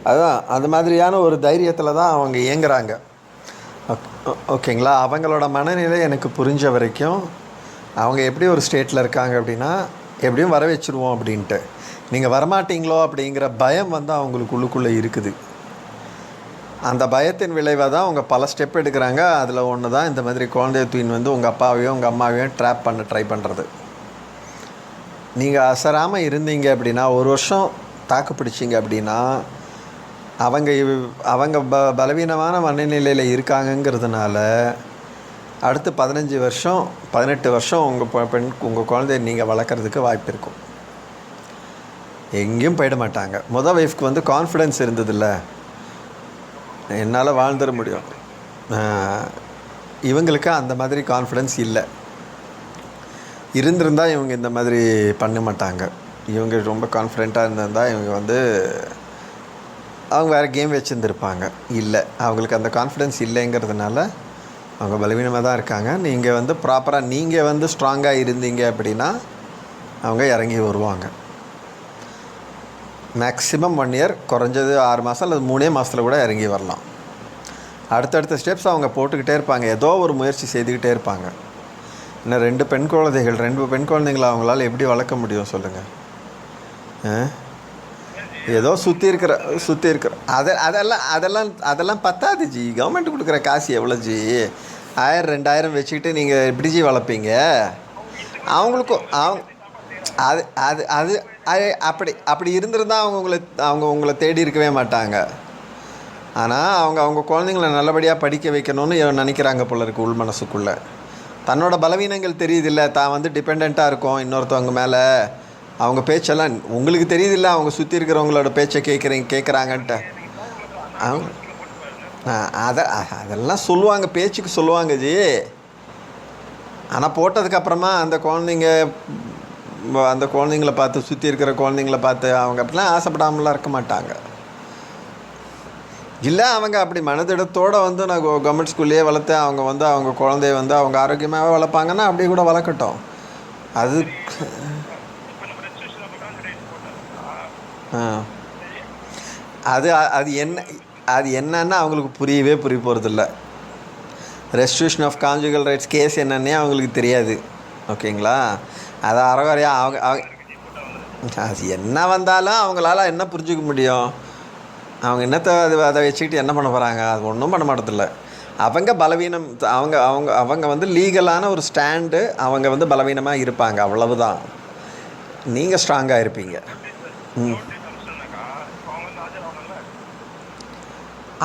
அதுதான் அந்த மாதிரியான ஒரு தைரியத்தில் தான் அவங்க இயங்குறாங்க. ஓகேங்களா? அவங்களோட மனநிலை எனக்கு புரிஞ்ச வரைக்கும் அவங்க எப்படி ஒரு ஸ்டேட்டில் இருக்காங்க அப்படின்னா, எப்படியும் வர வச்சுருவோம் அப்படின்ட்டு. நீங்கள் வரமாட்டீங்களோ அப்படிங்கிற பயம் வந்து அவங்களுக்கு உள்ளுக்குள்ளே இருக்குது. அந்த பயத்தின் விளைவாக தான் அவங்க பல ஸ்டெப் எடுக்கிறாங்க. அதில் ஒன்று தான் இந்த மாதிரி குழந்தைய தூயின் வந்து உங்கள் அப்பாவையும் உங்கள் அம்மாவையும் ட்ராப் பண்ண ட்ரை பண்ணுறது. நீங்கள் அசராமல் இருந்தீங்க அப்படின்னா, ஒரு வருஷம் தாக்கு பிடிச்சிங்க அப்படின்னா, அவங்க பலவீனமான மனநிலையில் இருக்காங்கங்கிறதுனால அடுத்து 15 வருஷம் 18 வருஷம் உங்கள் குழந்தைய நீங்கள் வளர்க்குறதுக்கு வாய்ப்பு இருக்கும். எங்கேயும் போயிட மாட்டாங்க. மொதல் ஒய்ஃப்க்கு வந்து கான்ஃபிடென்ஸ் இருந்ததில்ல, என்னால் வாழ்ந்துட முடியும். இவங்களுக்கு அந்த மாதிரி கான்ஃபிடென்ஸ் இல்லை. இருந்திருந்தால் இவங்க இந்த மாதிரி பண்ண மாட்டாங்க. இவங்க ரொம்ப கான்ஃபிடெண்ட்டாக இருந்திருந்தால் இவங்க வந்து அவங்க வேறு கேம் வச்சுருந்துருப்பாங்க. இல்லை, அவங்களுக்கு அந்த கான்ஃபிடென்ஸ் இல்லைங்கிறதுனால அவங்க பலவீனமாக தான் இருக்காங்க. நீங்கள் வந்து ப்ராப்பராக நீங்கள் வந்து ஸ்ட்ராங்காக இருந்தீங்க அப்படின்னா அவங்க இறங்கி வருவாங்க. மேக்ஸிமம் 1 இயர், குறைஞ்சது 6 மாதம் அல்லது 3 மாதத்தில் கூட இறங்கி வரலாம். அடுத்தடுத்த ஸ்டெப்ஸ் அவங்க போட்டுக்கிட்டே இருப்பாங்க. ஏதோ ஒரு முயற்சி செய்துக்கிட்டே இருப்பாங்க. இன்னும் 2 பெண் குழந்தைங்களை அவங்களால எப்படி வளர்க்க முடியும் சொல்லுங்கள்? ஏதோ சுற்றி இருக்கிற அதெல்லாம் பத்தாது ஜி. கவர்மெண்ட் கொடுக்குற காசு எவ்வளோ ஜி? 1000 2000 வச்சுக்கிட்டு நீங்கள் எப்படி ஜி வளர்ப்பீங்க? அவங்களுக்கும் அது அது அது அது அப்படி இருந்திருந்தால் அவங்க உங்களை தேடி இருக்கவே மாட்டாங்க. ஆனால் அவங்க குழந்தைங்கள நல்லபடியாக படிக்க வைக்கணும்னு நினைக்கிறாங்க போல இருக்குது உள் மனசுக்குள்ளே. தன்னோட பலவீனங்கள் தெரியுதில்ல, தான் வந்து டிபெண்ட்டாக இருக்கும் இன்னொருத்தவங்க மேலே. அவங்க பேச்செல்லாம் உங்களுக்கு தெரியுதில்ல, அவங்க சுற்றி இருக்கிறவங்களோட பேச்சை கேட்குறாங்கன்ட்டு. அதெல்லாம் சொல்லுவாங்க, பேச்சுக்கு சொல்லுவாங்க ஜி. ஆனால் போட்டதுக்கப்புறமா அந்த குழந்தைங்கள பார்த்து, சுற்றி இருக்கிற குழந்தைங்கள பார்த்து அவங்க அப்படிலாம் ஆசைப்படாமலாம் இருக்க மாட்டாங்க. இல்லை, அவங்க அப்படி மனதிடத்தோடு வந்து நான் கவர்மெண்ட் ஸ்கூல்லேயே வளர்த்தேன், அவங்க குழந்தைய வந்து அவங்க ஆரோக்கியமாக வளர்ப்பாங்கன்னா அப்படியே கூட வளர்க்கட்டும். அது அது என்னன்னா அவங்களுக்கு புரிய போகிறதில்ல. Restriction of conjugal rights case என்னன்னே அவங்களுக்கு தெரியாது. ஓகேங்களா? அதை அறகுறையாக அது என்ன வந்தாலும் அவங்களால என்ன புரிஞ்சிக்க முடியும்? அவங்க என்னத்தை அதை வச்சுக்கிட்டு என்ன பண்ண போகிறாங்க? அது ஒன்றும் பண்ண மாட்டதில்ல. அவங்க பலவீனம், அவங்க வந்து லீகலான ஒரு ஸ்டாண்டு, அவங்க வந்து பலவீனமாக இருப்பாங்க, அவ்வளவுதான். நீங்கள் ஸ்ட்ராங்காக இருப்பீங்க.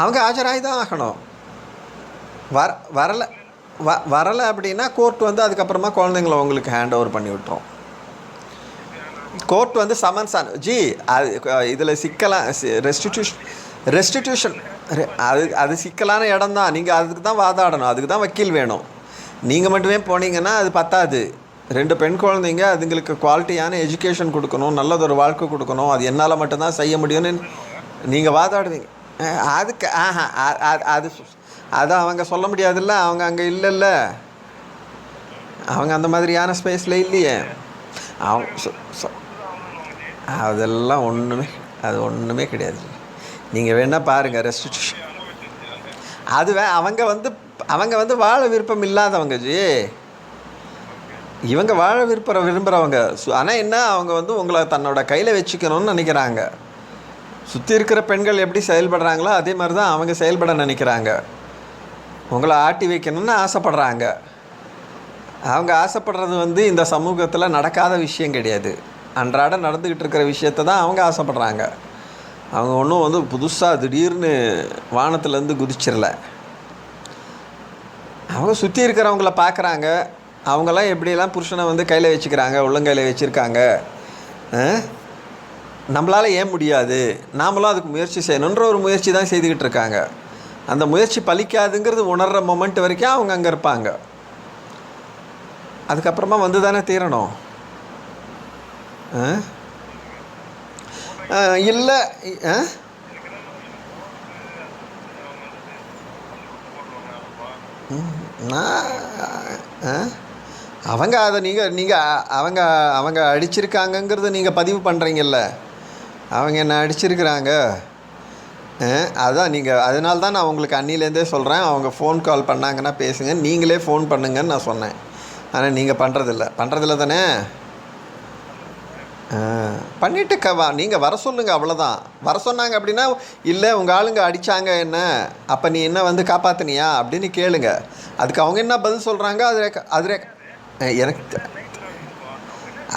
அவங்க ஆஜராகி தான் ஆகணும். வரலை அப்படின்னா கோர்ட் வந்து அதுக்கப்புறமா குழந்தைங்கள உங்களுக்கு ஹேண்ட் ஓவர் பண்ணி விட்டுரும். கோர்ட் வந்து சமன்ஸ் ஜி. அது இதில் சிக்கலாம். ரெஸ்டிடியூஷன் அது சிக்கலான இடம் தான். நீங்கள் அதுக்கு தான் வாதாடணும், அதுக்கு தான் வக்கீல் வேணும். நீங்கள் மட்டுமே போனீங்கன்னா அது பத்தாது. 2 பெண் குழந்தைங்க, அதுங்களுக்கு குவாலிட்டியான எஜுகேஷன் கொடுக்கணும், நல்லதொரு வாழ்க்கை கொடுக்கணும், அது என்னால் மட்டும்தான் செய்ய முடியும்னு நீங்கள் வாதாடுவீங்க. அதுக்கு அது அவங்க சொல்ல முடியாதுல்ல. அவங்க அங்கே இல்லைல்ல, அவங்க அந்த மாதிரியான ஸ்பேஸில் இல்லையே. அதெல்லாம் ஒன்றுமே கிடையாது. நீங்கள் வேணால் பாருங்கள் ரெஸ்ட்ரிக்ஷன். அவங்க வந்து வாழ விருப்பம் இல்லாதவங்க ஜி. இவங்க வாழ விரும்புகிறவங்க. ஆனால் என்ன, அவங்க வந்து உங்களை தன்னோட கையில் வச்சுக்கணும்னு நினைக்கிறாங்க. சுற்றி இருக்கிற பெண்கள் எப்படி செயல்படுறாங்களோ அதே மாதிரி தான் அவங்க செயல்பட நினைக்கிறாங்க. உங்களை ஆட்டி வைக்கணும்னு ஆசைப்படுறாங்க. அவங்க ஆசைப்படுறது வந்து இந்த சமூகத்தில் நடக்காத விஷயம் கிடையாது. அன்றாட நடந்துக்கிட்டு இருக்கிற விஷயத்தை தான் அவங்க ஆசைப்படுறாங்க. அவங்க ஒன்றும் வந்து புதுசாக திடீர்னு வானத்துலேருந்து குதிச்சிடல. அவங்க சுற்றி இருக்கிறவங்கள பார்க்குறாங்க. அவங்களாம் எப்படியெல்லாம் புருஷனை வந்து கையில் வச்சுக்கிறாங்க, உள்ளங்கையில் வச்சுருக்காங்க. நம்மளால் ஏன் முடியாது, நாமளும் அதுக்கு முயற்சி செய்யணுன்ற ஒரு முயற்சி தான் செய்துக்கிட்டு இருக்காங்க. அந்த முயற்சி பலிக்காதுங்கிறது உணர்கிற மொமெண்ட் வரைக்கும் அவங்க அங்கே இருப்பாங்க. அதுக்கப்புறமா வந்து தானே தீரணும். இல்லை, அவங்க அதை அவங்க அடிச்சிருக்காங்கங்கிறது நீங்கள் பதிவு பண்ணுறீங்கல்ல. அவங்க என்ன அடிச்சிருக்கிறாங்க, அதான் நீங்கள் அதனால தான் நான் உங்களுக்கு அன்னிலேருந்தே சொல்கிறேன், அவங்க ஃபோன் கால் பண்ணாங்கன்னா பேசுங்க, நீங்களே ஃபோன் பண்ணுங்கன்னு நான் சொன்னேன். ஆனால் நீங்கள் பண்ணுறதில்ல தானே? பண்ணிவிட்டு நீங்கள் வர சொல்லுங்கள், அவ்வளோதான். வர சொன்னாங்க அப்படின்னா, இல்லை உங்கள் ஆளுங்க அடித்தாங்க என்ன, அப்போ நீ என்ன வந்து காப்பாற்றினியா அப்படின்னு கேளுங்க. அதுக்கு அவங்க என்ன பதில் சொல்கிறாங்க, அது எனக்கு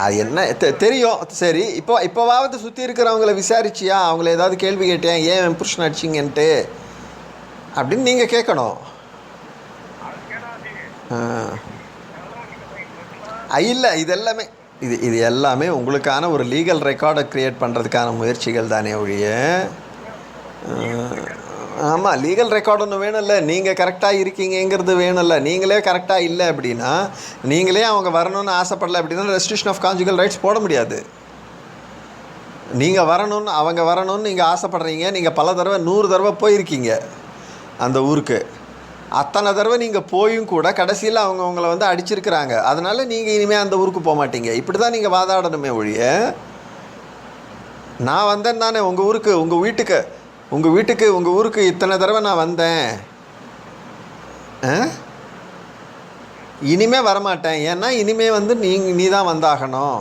அது என்ன தெரியும். சரி, இப்போவாவது சுற்றி இருக்கிறவங்கள விசாரிச்சியா, அவங்கள ஏதாவது கேள்வி கேட்டேன், ஏன் புருஷன் அடிச்சிங்கன்ட்டு அப்படின்னு நீங்கள் கேட்கணும். இல்லை, இது எல்லாமே உங்களுக்கான ஒரு லீகல் ரெக்கார்டை க்ரியேட் பண்ணுறதுக்கான முயற்சிகள் தானே ஒழிய. ஆமாம், லீகல் ரெக்கார்டு ஒன்று வேணும்ல, நீங்கள் கரெக்டாக இருக்கீங்கிறது வேணும்ல. நீங்களே கரெக்டாக இல்லை அப்படின்னா, நீங்களே அவங்க வரணும்னு ஆசைப்படலை அப்படின்னா ரெஸ்ட்ரிக்ஷன் ஆஃப் கான்ஜுகல் ரைட்ஸ் போட முடியாது. நீங்கள் வரணும்னு அவங்க வரணும்னு நீங்கள் ஆசைப்பட்றீங்க, நீங்கள் பல தடவை 100 தடவை போயிருக்கீங்க அந்த ஊருக்கு. அத்தனை தடவை நீங்கள் போயும் கூட கடைசியில் அவங்க உங்களை வந்து அடிச்சிருக்கிறாங்க. அதனால் நீங்கள் இனிமேல் அந்த ஊருக்கு போக மாட்டீங்க. இப்படி தான் நீங்கள் வாதாடணுமே ஒழிய, நான் வந்தேன் தானே உங்கள் ஊருக்கு, உங்கள் ஊருக்கு இத்தனை தடவை நான் வந்தேன், இனிமே வரமாட்டேன், ஏன்னா இனிமே வந்து நீ தான் வந்தாகணும்,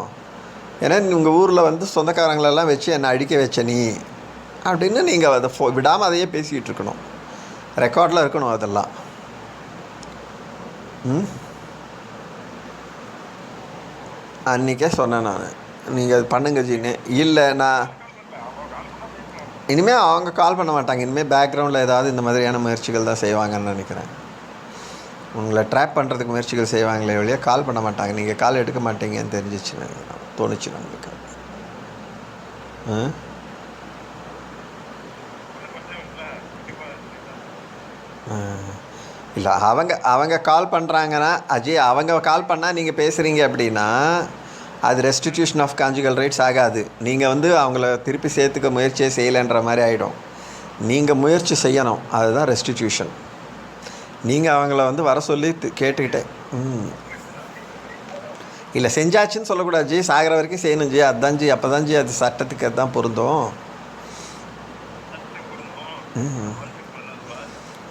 ஏன்னா உங்கள் ஊரில் வந்து சொந்தக்காரங்களெல்லாம் வச்சு என்னை அடிக்க வச்ச நீ அப்படின்னு நீங்கள் அதை விடாமல் அதையே பேசிக்கிட்டு இருக்கணும். ரெக்கார்டில் இருக்கணும் அதெல்லாம். அன்றைக்கே சொன்னேன் நான், நீங்கள் அது பண்ணுங்க ஜின்னு. இல்லை, நான் இனிமேல் அவங்க கால் பண்ண மாட்டாங்க. இனிமேல் பேக்ரவுண்டில் ஏதாவது இந்த மாதிரியான முயற்சிகள் தான் செய்வாங்கன்னு நினைக்கிறேன். உங்களை ட்ராப் பண்ணுறதுக்கு முயற்சிகள் செய்வாங்களே வழியாக கால் பண்ண மாட்டாங்க. நீங்கள் கால் எடுக்க மாட்டீங்கன்னு தெரிஞ்சிச்சு, தோணுச்சு நம்மளுக்கு. இல்லை, அவங்க கால் பண்ணுறாங்கன்னா அஜய், அவங்க கால் பண்ணால் நீங்கள் பேசுகிறீங்க அப்படின்னா அது ரெஸ்டிடியூஷன் ஆஃப் கான்ஜுகல் ரைட்ஸ் ஆகாது. நீங்கள் வந்து அவங்கள திருப்பி சேர்த்துக்க முயற்சியே செய்யலைன்ற மாதிரி ஆகிடும். நீங்கள் முயற்சி செய்யணும், அதுதான் ரெஸ்டிடியூஷன். நீங்கள் அவங்கள வந்து வர சொல்லி கேட்டுக்கிட்டேன். இல்லை, செஞ்சாச்சுன்னு சொல்லக்கூடாது ஜி, சாகிற வரைக்கும் செய்யணும் ஜி, அதுதான் ஜி, அப்போ தான் ஜி அது சட்டத்துக்கு அதுதான் பொருந்தும்.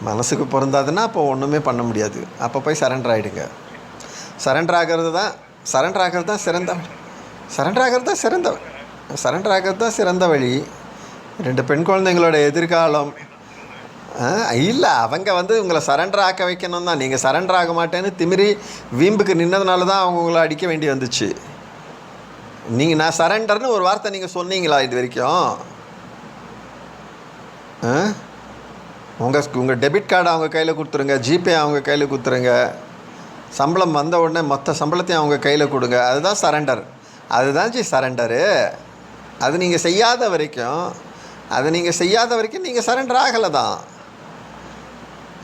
மனசுக்கு பொருந்தாதுன்னா அப்போ ஒன்றுமே பண்ண முடியாது. அப்போ போய் சரண்டர் ஆகிடுங்க. சரண்டர் ஆகிறது தான் சிறந்த வழி. 2 பெண் குழந்தைங்களோட எதிர்காலம். இல்லை, அவங்க வந்து உங்களை சரண்டர் ஆக்க வைக்கணும் தான். நீங்கள் சரண்டர் ஆக மாட்டேன்னு திமிரி வீம்புக்கு நின்னதுனால தான் அவங்க உங்களை அடிக்க வேண்டி வந்துச்சு. நான் சரண்டர்னு ஒரு வார்த்தை நீங்கள் சொன்னீங்களா இது வரைக்கும்? உங்கள் டெபிட் கார்டை அவங்க கையில் கொடுத்துருங்க, ஜிபே அவங்க கையில் கொடுத்துருங்க, சம்பளம் வந்த உடனே மொத்த சம்பளத்தையும் அவங்க கையில் கொடுங்க. அதுதான் சரண்டர். அதுதான் ஜி சரண்டரு. அது நீங்கள் செய்யாத வரைக்கும் நீங்கள் சரண்டர் ஆகலை தான்.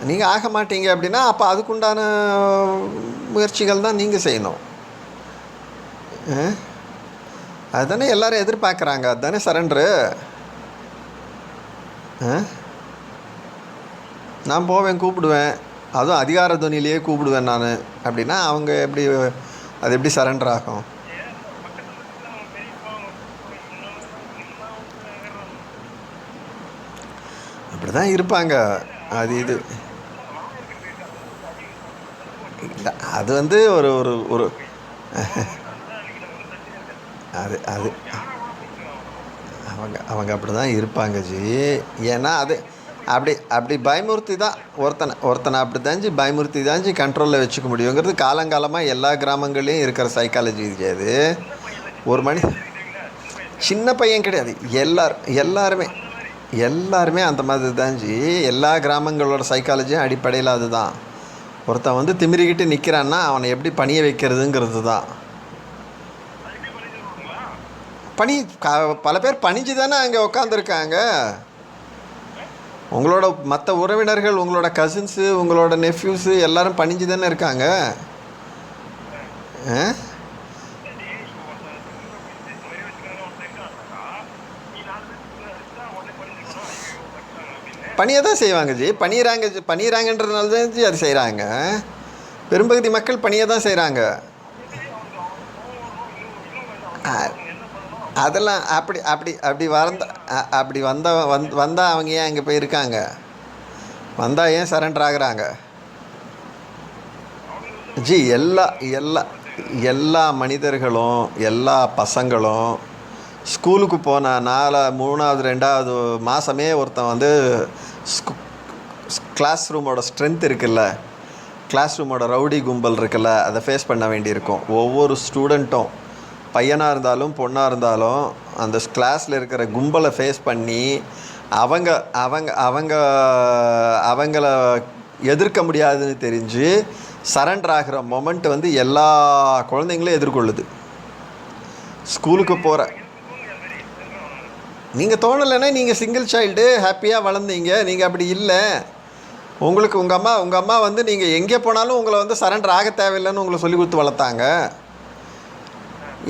நீங்கள் ஆக மாட்டீங்க அப்படின்னா அப்போ அதுக்குண்டான முயற்சிகள் தான் நீங்கள் செய்யணும். அதுதானே எல்லோரும் எதிர்பார்க்குறாங்க, அதுதானே சரண்டரு. நான் போவேன், கூப்பிடுவேன், அதுவும் அதிகார துணியிலேயே கூப்பிடுவேன் நான் அப்படின்னா அவங்க அது எப்படி சரண்டர் ஆகும்? அப்படி தான் இருப்பாங்க. இது இல்லை, அது வந்து ஒரு ஒரு ஒரு அது அவங்க அப்படி தான் இருப்பாங்க ஜி. ஏன்னா அது அப்படி பயமுறுத்தி தான் ஒருத்தனை அப்படி தாஞ்சி பயமுறுத்தி தாஞ்சி கண்ட்ரோலில் வச்சுக்க முடியுங்கிறது காலங்காலமாக எல்லா கிராமங்கள்லேயும் இருக்கிற சைக்காலஜி இது. அது ஒரு சின்ன பையன் கிடையாது, எல்லாருமே அந்த மாதிரி தாஞ்சி. எல்லா கிராமங்களோட சைக்காலஜியும் அடிப்படையில் அதுதான். ஒருத்தன் வந்து திமிரிக்கிட்டு நிற்கிறான்னா அவனை எப்படி பணிய வைக்கிறதுங்கிறது தான். பல பேர் பணிஞ்சு தானே அங்கே உட்காந்துருக்காங்க. உங்களோட மற்ற உறவினர்கள், உங்களோட கசின்ஸு, உங்களோட நெஃப்யூஸு எல்லோரும் பணிஞ்சு தானே இருக்காங்க. பணியை தான் செய்வாங்க ஜி. பணியிறாங்கன்றதுனால தான் ஜி அது செய்கிறாங்க. பெரும்பகுதி மக்கள் பணியை தான் செய்கிறாங்க. அதெல்லாம் அப்படி அப்படி அப்படி அப்படி வந்தால் அவங்க ஏன் அங்கே போய் இருக்காங்க? வந்தால் ஏன் சரண்டர் ஆகுறாங்க? ஜி எல்லா எல்லா எல்லா மனிதர்களும் எல்லா பசங்களும் ஸ்கூலுக்கு போன 3வது 2வது மாதமே ஒருத்தன் வந்து கிளாஸ் ரூமோட ஸ்ட்ரென்த் இருக்குல்ல, கிளாஸ் ரூமோட ரவுடி கும்பல் இருக்குல்ல, அதை ஃபேஸ் பண்ண வேண்டியிருக்கும். ஒவ்வொரு ஸ்டூடெண்ட்டும் பையனாக இருந்தாலும் பொண்ணாக இருந்தாலும் அந்த கிளாஸில் இருக்கிற கும்பலை ஃபேஸ் பண்ணி அவங்க அவங்க அவங்க அவங்கள எதிர்க்க முடியாதுன்னு தெரிஞ்சு சரண்டர் ஆகிற மொமெண்ட் வந்து எல்லா குழந்தைங்களும் எதிர்கொள்ளுது. ஸ்கூலுக்கு போகிற நீங்கள் தோணலைன்னா நீங்கள் சிங்கிள் சைல்டு ஹாப்பியாக வளர்ந்தீங்க. நீங்கள் அப்படி இல்லை. உங்களுக்கு உங்கள் அம்மா வந்து நீங்கள் எங்கே போனாலும் உங்களை வந்து சரண்டர் ஆக தேவையில்லைன்னு உங்களை சொல்லி கொடுத்து வளர்த்தாங்க.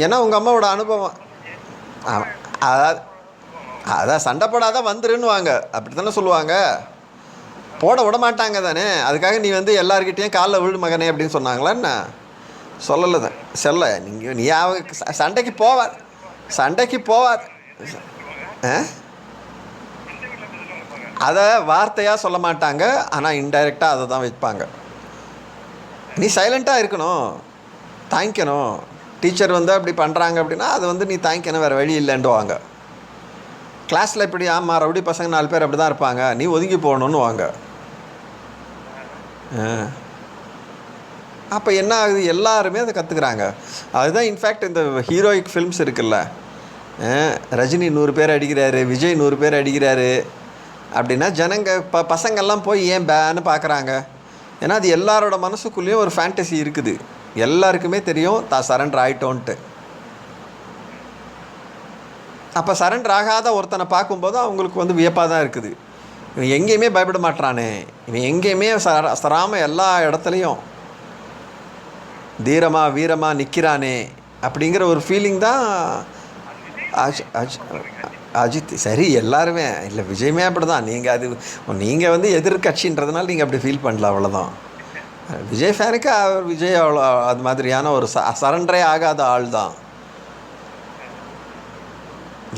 ஏன்னா உங்கள் அம்மாவோட அனுபவம். அதான் சண்டை போடாத வந்துருன்னுவாங்க, அப்படி தானே சொல்லுவாங்க. போட விட மாட்டாங்க தானே. அதுக்காக நீ வந்து எல்லாருக்கிட்டேயும் காலில் விழு மகனே அப்படின்னு சொன்னாங்களா என்ன? சொல்லலை தான். நீ சண்டைக்கு போவாது அதை வார்த்தையாக சொல்ல மாட்டாங்க, ஆனால் இன்டைரக்டாக அதை தான் வைப்பாங்க. நீ சைலண்ட்டாக இருக்கணும், தாங்கிக்கணும். டீச்சர் வந்து அப்படி பண்ணுறாங்க அப்படின்னா அது வந்து நீ தாங்கிக்கணும், வேறு வழி இல்லைன்டுவாங்க. கிளாஸில் இப்படி ஆமாம் ரவுடி பசங்க 4 பேர் அப்படி தான் இருப்பாங்க, நீ ஒதுங்கி போகணுன்னு வாங்க. அப்போ என்ன ஆகுது? எல்லாருமே அதை கற்றுக்குறாங்க. அதுதான் இன்ஃபேக்ட் இந்த ஹீரோயிக் ஃபிலிம்ஸ் இருக்குல்ல, ரஜினி 100 பேர் அடிக்கிறாரு, விஜய் 100 பேர் அடிக்கிறாரு அப்படின்னா ஜனங்க பசங்கள்லாம் போய் ஏன் பேன்னு பார்க்குறாங்க? ஏன்னா அது எல்லாரோட மனசுக்குள்ளேயும் ஒரு ஃபேண்டசி இருக்குது. எல்லாருக்குமே தெரியும் தான் சரண்டர் ஆகிட்டோன்ட்டு. அப்போ சரண்டர் ஆகாத ஒருத்தனை பார்க்கும்போது அவங்களுக்கு வந்து வியப்பாக தான் இருக்குது. இவன் எங்கேயுமே பயப்பட மாட்டானே, இவன் எங்கேயுமே சராமல் எல்லா இடத்துலையும் தீரமாக வீரமாக நிற்கிறானே அப்படிங்கிற ஒரு ஃபீலிங் தான் அஜித். சரி எல்லாருமே இல்லை, விஜயமே அப்படி தான். நீங்கள் வந்து எதிர்கட்சின்றதுனால நீங்கள் அப்படி ஃபீல் பண்ணல, அவ்வளோதான். விஜய் ஃபேனுக்கு விஜய் அவ்வளோ அது மாதிரியான ஒரு சரண்டரே ஆகாத ஆள் தான்.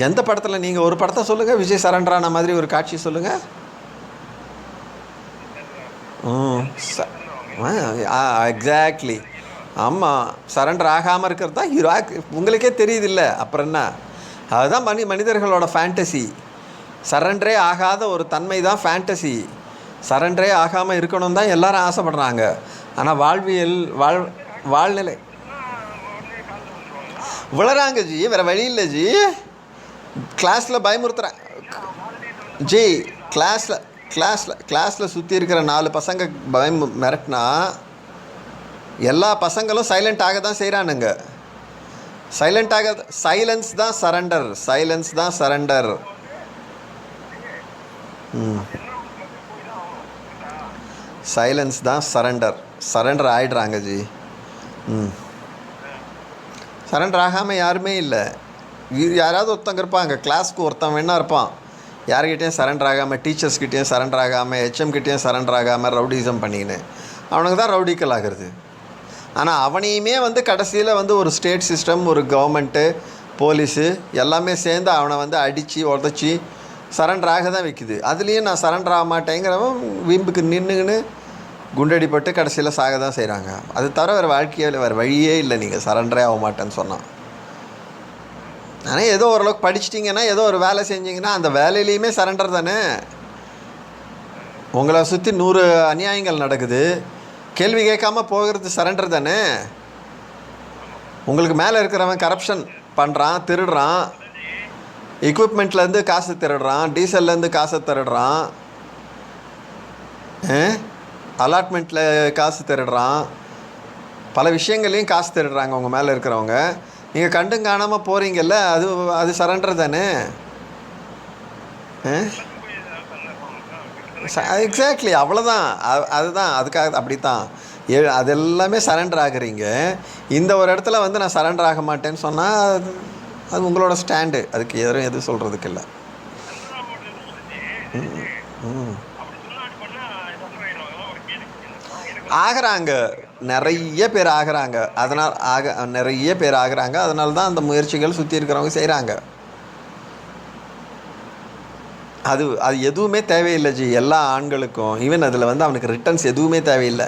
எந்த படத்தில் நீங்கள் ஒரு படத்தை சொல்லுங்கள் விஜய் சரண்டரான மாதிரி ஒரு காட்சி சொல்லுங்கள். எக்ஸாக்ட்லி. ஆமாம், சரண்டர் ஆகாமல் இருக்கிறது தான் ஹீரோ. உங்களுக்கே தெரியுது இல்லை, அப்புறம் என்ன? அதுதான் மனிதர்களோட ஃபேண்டசி. சரண்டரே ஆகாத ஒரு தன்மை தான் ஃபேண்டசி. சரண்டரே ஆகாமல் இருக்கணும் தான் எல்லாரும் ஆசைப்படுறாங்க. ஆனால் வாழ்நிலை விழறாங்க ஜி, வேறு வழி இல்லை ஜி. கிளாஸில் பயமுறுத்துகிறேன் ஜி. கிளாஸில் சுற்றி இருக்கிற 4 பசங்க மிரட்டினா எல்லா பசங்களும் சைலண்ட் ஆக தான் செய்கிறானுங்க. சைலன்ஸ் தான் சரண்டர். சைலன்ஸ் தான் சரண்டர் ஆகிடுறாங்க ஜி. சரண்டர் ஆகாமல் யாருமே இல்லை. யாராவது ஒருத்தங்க இருப்பாங்க, கிளாஸ்க்கு ஒருத்தன் வேணா இருப்பான், யார்கிட்டையும் சரண்டர் ஆகாமல், டீச்சர்ஸ்கிட்டையும் சரண்டர் ஆகாமல், ஹெச்எம்கிட்டையும் சரண்டர் ஆகாமல் ரவுடிசம் பண்ணிக்கின்னு அவனுக்கு தான் ரவுடிக்கல் ஆகிறது. ஆனால் அவனையுமே வந்து கடைசியில் வந்து ஒரு ஸ்டேட் சிஸ்டம், ஒரு கவர்மெண்ட்டு, போலீஸு எல்லாமே சேர்ந்து அவனை வந்து அடித்து உதச்சி சரண்டர் ஆக தான் வைக்குது. அதுலேயும் நான் சரண்டர் ஆக மாட்டேங்கிறவன் வீம்புக்கு நின்றுங்கன்னு குண்டடிப்பட்டு கடைசியில் சாக தான் செய்கிறாங்க. அது தவிர வேறு வழியே இல்லை நீங்கள் சரண்டரே ஆக மாட்டேன்னு சொன்னான். ஆனால் ஏதோ ஓரளவுக்கு படிச்சிட்டிங்கன்னா, ஏதோ ஒரு வேலை செஞ்சிங்கன்னா அந்த வேலையிலையுமே சரண்டர் தானே. உங்களை சுற்றி 100 அநியாயங்கள் நடக்குது, கேள்வி கேட்காம போகிறது சரண்டர் தானே. உங்களுக்கு மேலே இருக்கிறவன் கரப்ஷன் பண்ணுறான், திருடுறான், எக்யூப்மெண்ட்லேருந்து காசு திருடுறான், டீசல்லேருந்து காசை திருடுறான், அலாட்மெண்ட்டில் காசு திருடுறான், பல விஷயங்கள்லையும் காசு திருடுறாங்க உங்கள் மேலே இருக்கிறவங்க. நீங்கள் கண்டும் காணாமல் போகிறீங்கல்ல, அது சரண்டர் தானே. எக்ஸாக்ட்லி, அவ்வளோதான். அதுதான், அதுக்காக அப்படி தான் அது எல்லாமே சரண்டர் ஆகுறீங்க. இந்த ஒரு இடத்துல வந்து நான் சரண்டர் ஆக மாட்டேன்னு சொன்னால் அது உங்களோட ஸ்டாண்டு. அதுக்கு எதுவும் சொல்கிறதுக்கு இல்லை. ஆகிறாங்க. நிறைய பேர் ஆகுறாங்க. அதனால் நிறைய பேர் ஆகுறாங்க. அதனால தான் அந்த முயற்சிகள் சுற்றி இருக்கிறவங்க செய்கிறாங்க. அது அது எதுவுமே தேவையில்லை ஜி எல்லா ஆண்களுக்கும். ஈவன் அதில் வந்து அவனுக்கு ரிட்டர்ன்ஸ் எதுவுமே தேவையில்லை.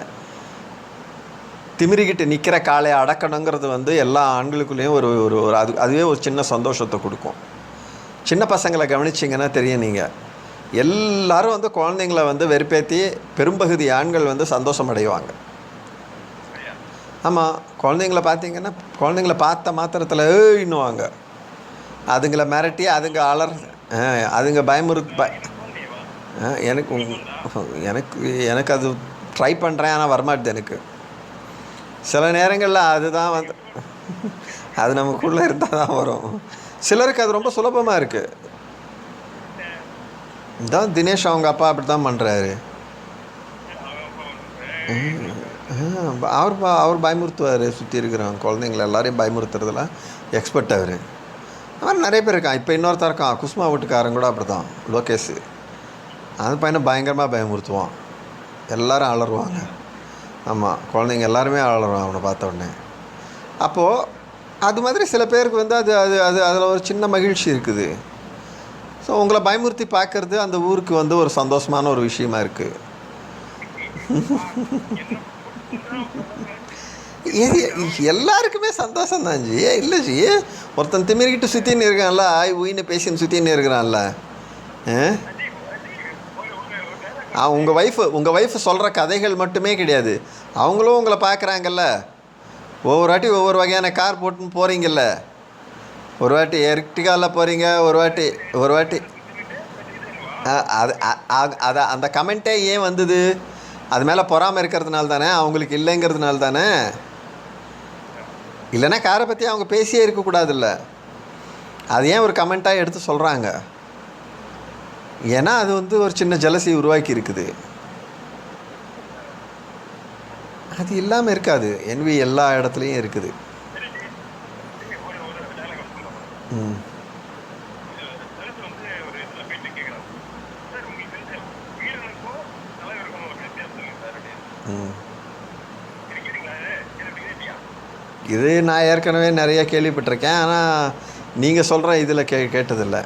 திமிரிக்கிட்டு நிற்கிற காளையை அடக்கணுங்கிறது வந்து எல்லா ஆண்களுக்குள்ளேயும் ஒரு ஒரு ஒரு அதுவே ஒரு சின்ன சந்தோஷத்தை கொடுக்கும். சின்ன பசங்களை கவனிச்சிங்கன்னா தெரியும். நீங்கள் எல்லோரும் வந்து குழந்தைங்கள வந்து வெறுப்பேற்றி பெரும்பகுதி ஆண்கள் வந்து சந்தோஷம் அடைவாங்க. ஆமாம், குழந்தைங்கள பார்த்தீங்கன்னா குழந்தைங்கள பார்த்த மாத்திரத்தில் இன்னுவாங்க. அதுங்களை மிரட்டி அதுங்க அதுங்க எனக்கு எனக்கு எனக்கு அது ட்ரை பண்ணுறேன், ஆனால் வரமாட்டுது எனக்கு. சில நேரங்களில் அதுதான் வந்து அது நமக்குள்ளே இருந்தால் தான் வரும். சிலருக்கு அது ரொம்ப சுலபமாக இருக்குது. இதான் தினேஷ் அவங்க அப்பா அப்படி தான் பண்ணுறாரு. அவர் பயமுறுத்துவார். சுற்றி இருக்கிறான் குழந்தைங்கள எல்லாரையும் பயமுறுத்துறதுல எக்ஸ்பர்ட் அவர். அது மாதிரி நிறைய பேர் இருக்கான். இப்போ இன்னொருத்தர் இருக்கான், குஸ்மா வீட்டுக்காரன் கூட அப்படி தான், லோகேஷ். அந்த பையனை பயங்கரமாக பயமுறுத்துவான். எல்லோரும் அலறுவாங்க. ஆமாம், குழந்தைங்க எல்லாருமே அலறுவாங்க அவனை பார்த்த உடனே. அப்போது அது மாதிரி சில பேருக்கு வந்து அது அது அது அதில் ஒரு சின்ன மகிழ்ச்சி இருக்குது. ஸோ உங்களை பயமுறுத்தி பார்க்குறது அந்த ஊருக்கு வந்து ஒரு சந்தோஷமான ஒரு விஷயமா இருக்குது. எல்லாருக்குமே சந்தோஷம் தான் ஜி. இல்லை ஜி, ஒருத்தன் திமிரிக்கிட்டு சுற்றின்னு இருக்கான்ல, உயின்னு பேசின்னு சுற்றின்னு இருக்கிறான்ல. உங்கள் ஒய்ஃபு சொல்கிற கதைகள் மட்டுமே கிடையாது. அவங்களும் உங்களை பார்க்குறாங்கல்ல. ஒவ்வொரு வாட்டி ஒவ்வொரு வகையான கார் போட்டுன்னு போகிறீங்கல்ல. ஒரு வாட்டி எர்டிகாவில் போகிறீங்க, ஒரு வாட்டி அது அந்த கமெண்ட்டே ஏன் வந்தது? அது மேலே பொறாமல் இருக்கிறதுனால தானே, அவங்களுக்கு இல்லைங்கிறதுனால தானே. இல்லைன்னா காரை பற்றி அவங்க பேசியே இருக்கக்கூடாதுல்ல. அது ஏன் ஒரு கமெண்ட்டாக எடுத்து சொல்கிறாங்க? ஏன்னா அது வந்து ஒரு சின்ன ஜலசி உருவாக்கி இருக்குது. அது இல்லாமல் இருக்காது. என்வி எல்லா இடத்துலையும் இருக்குது. ம் இது நான் ஏற்கனவே நிறைய கேள்விப்பட்டிருக்கேன். ஆனால் நீங்கள் சொல்கிற இதில் கேட்டதில்லை.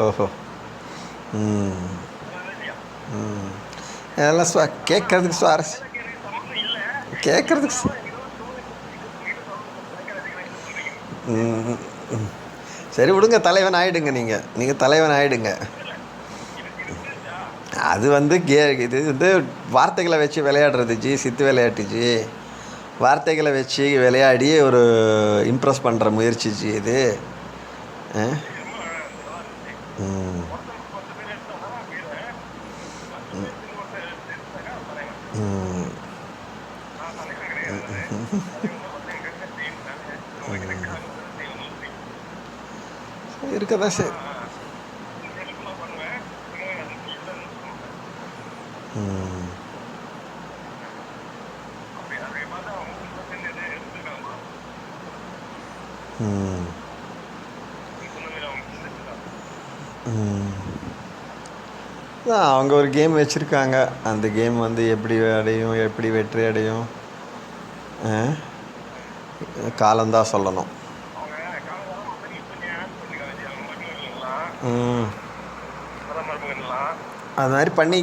ஓஹோ. அதெல்லாம் கேட்குறதுக்கு கேட்குறதுக்கு சரி விடுங்க, தலைவன் ஆகிடுங்க. நீங்கள் தலைவன் ஆகிடுங்க. அது வந்து இது வந்து வார்த்தைகளை வச்சு விளையாடுறது ஜி, சித்து விளையாட்டு ஜி. வார்த்தைகளை வச்சு விளையாடி ஒரு இம்ப்ரெஸ் பண்ணுற முயற்சி ஜி இது. இருக்கதான் சரி. அவங்க ஒரு கேம் வச்சுருக்காங்க. அந்த கேம் வந்து எப்படி அடையும், எப்படி வெற்றி அடையும் காலந்தான் சொல்லணும். அது மாதிரி பண்ணி